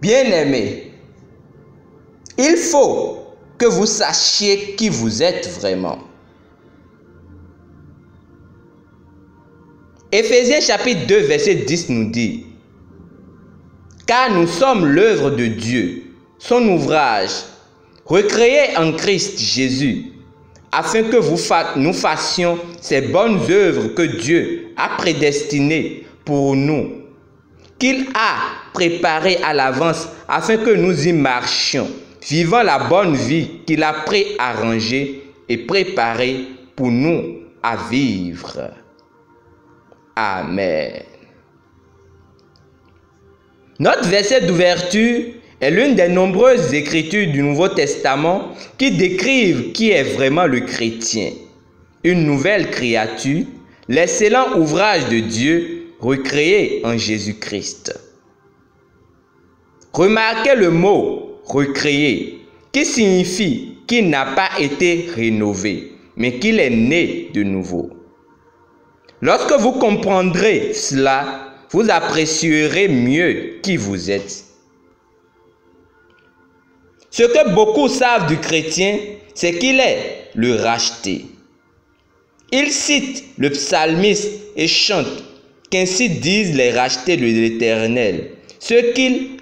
Bien-aimés, il faut que vous sachiez qui vous êtes vraiment. Éphésiens chapitre 2 verset 10 nous dit: car nous sommes l'œuvre de Dieu, son ouvrage, recréé en Christ Jésus, afin que nous fassions ces bonnes œuvres que Dieu a prédestinées pour nous, qu'il a préparées à l'avance afin que nous y marchions, vivant la bonne vie qu'il a préarrangée et préparée pour nous à vivre. Amen. Notre verset d'ouverture est l'une des nombreuses écritures du Nouveau Testament qui décrivent qui est vraiment le chrétien. Une nouvelle créature, l'excellent ouvrage de Dieu recréé en Jésus-Christ. Remarquez le mot « recréé » qui signifie qu'il n'a pas été rénové, mais qu'il est né de nouveau. Lorsque vous comprendrez cela, vous apprécierez mieux qui vous êtes. Ce que beaucoup savent du chrétien, c'est qu'il est le racheté. Il cite le psalmiste et chante qu'ainsi disent les rachetés de l'Éternel, ceux qu'il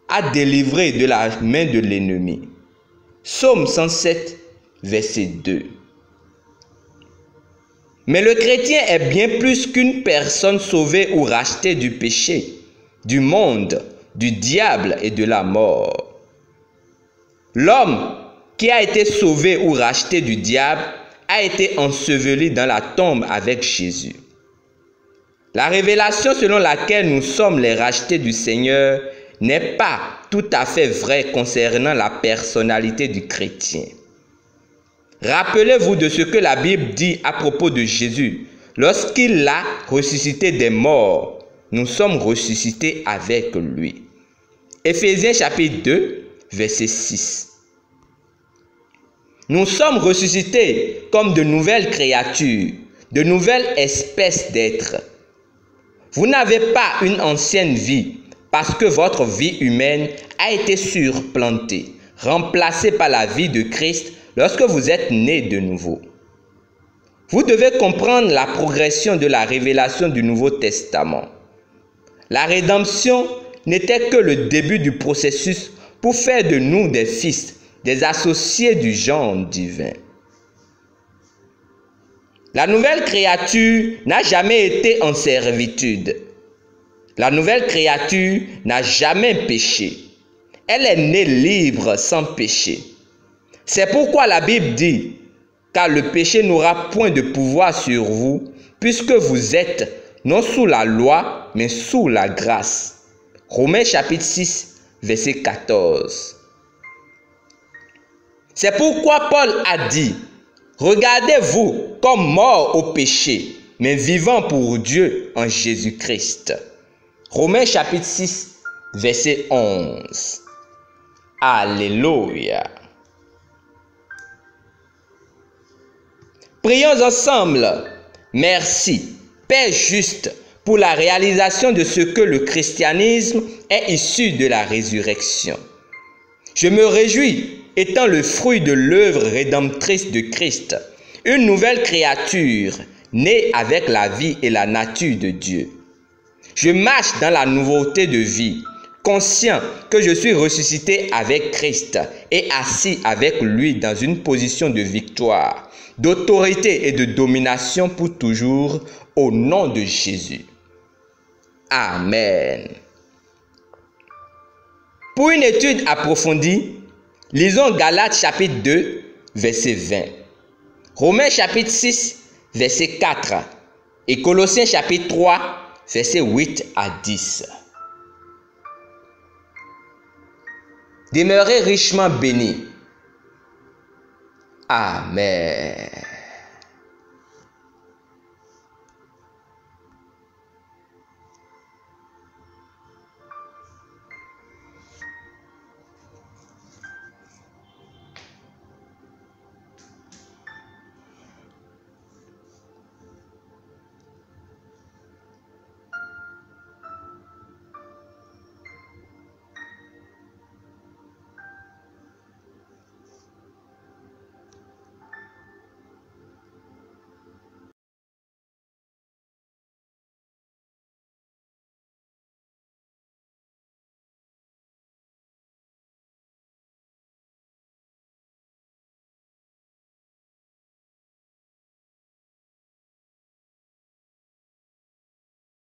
a délivrés de la main de l'ennemi. Psaume 107, verset 2. Mais le chrétien est bien plus qu'une personne sauvée ou rachetée du péché, du monde, du diable et de la mort. L'homme qui a été sauvé ou racheté du diable a été enseveli dans la tombe avec Jésus. La révélation selon laquelle nous sommes les rachetés du Seigneur n'est pas tout à fait vraie concernant la personnalité du chrétien. Rappelez-vous de ce que la Bible dit à propos de Jésus. Lorsqu'il a ressuscité des morts, nous sommes ressuscités avec lui. Éphésiens chapitre 2, verset 6. Nous sommes ressuscités comme de nouvelles créatures, de nouvelles espèces d'êtres. Vous n'avez pas une ancienne vie parce que votre vie humaine a été surplantée, remplacée par la vie de Christ lorsque vous êtes né de nouveau. Vous devez comprendre la progression de la révélation du Nouveau Testament. La rédemption n'était que le début du processus pour faire de nous des fils, des associés du genre divin. La nouvelle créature n'a jamais été en servitude. La nouvelle créature n'a jamais péché. Elle est née libre sans péché. C'est pourquoi la Bible dit, car le péché n'aura point de pouvoir sur vous, puisque vous êtes non sous la loi, mais sous la grâce. Romains chapitre 6, verset 14. C'est pourquoi Paul a dit, regardez-vous comme morts au péché, mais vivants pour Dieu en Jésus-Christ. Romains chapitre 6, verset 11. Alléluia. Prions ensemble. Merci, Père juste, pour la réalisation de ce que le christianisme est issu de la résurrection. Je me réjouis, étant le fruit de l'œuvre rédemptrice de Christ, une nouvelle créature née avec la vie et la nature de Dieu. Je marche dans la nouveauté de vie, conscient que je suis ressuscité avec Christ et assis avec lui dans une position de victoire, d'autorité et de domination pour toujours, au nom de Jésus. Amen. Pour une étude approfondie, lisons Galates chapitre 2, verset 20, Romains chapitre 6, verset 4 et Colossiens chapitre 3, verset 8 à 10. Demeurez richement bénis. Amen.